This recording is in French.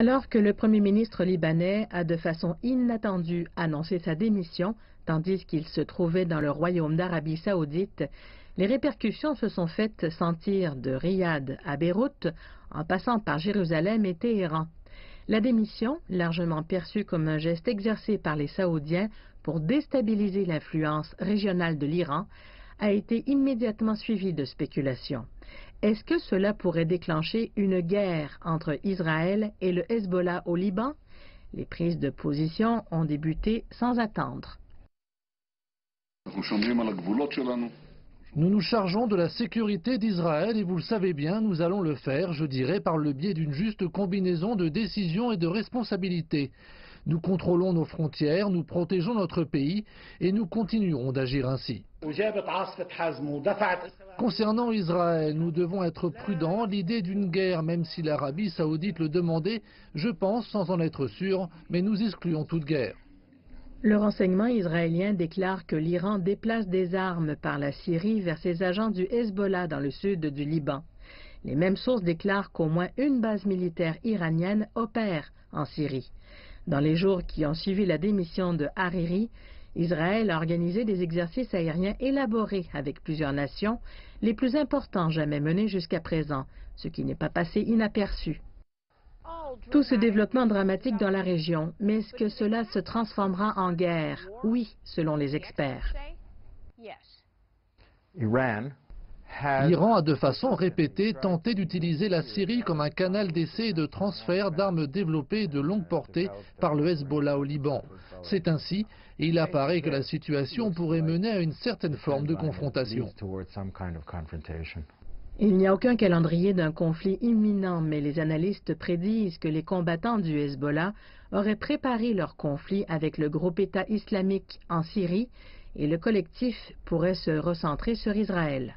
Alors que le Premier ministre libanais a de façon inattendue annoncé sa démission, tandis qu'il se trouvait dans le royaume d'Arabie saoudite, les répercussions se sont faites sentir de Riyad à Beyrouth, en passant par Jérusalem et Téhéran. La démission, largement perçue comme un geste exercé par les Saoudiens pour déstabiliser l'influence régionale de l'Iran, a été immédiatement suivie de spéculations. Est-ce que cela pourrait déclencher une guerre entre Israël et le Hezbollah au Liban? Les prises de position ont débuté sans attendre. Nous nous chargeons de la sécurité d'Israël et vous le savez bien, nous allons le faire, je dirais, par le biais d'une juste combinaison de décisions et de responsabilités. Nous contrôlons nos frontières, nous protégeons notre pays et nous continuerons d'agir ainsi. Concernant Israël, nous devons être prudents. L'idée d'une guerre, même si l'Arabie saoudite le demandait, je pense, sans en être sûr, mais nous excluons toute guerre. Le renseignement israélien déclare que l'Iran déplace des armes par la Syrie vers ses agents du Hezbollah dans le sud du Liban. Les mêmes sources déclarent qu'au moins une base militaire iranienne opère en Syrie. Dans les jours qui ont suivi la démission de Hariri, Israël a organisé des exercices aériens élaborés avec plusieurs nations, les plus importants jamais menés jusqu'à présent, ce qui n'est pas passé inaperçu. Tout ce développement dramatique dans la région, mais est-ce que cela se transformera en guerre? Oui, selon les experts. L'Iran a de façon répétée tenté d'utiliser la Syrie comme un canal d'essai et de transfert d'armes développées de longue portée par le Hezbollah au Liban. C'est ainsi, et il apparaît que la situation pourrait mener à une certaine forme de confrontation. Il n'y a aucun calendrier d'un conflit imminent, mais les analystes prédisent que les combattants du Hezbollah auraient préparé leur conflit avec le groupe État islamique en Syrie et le collectif pourrait se recentrer sur Israël.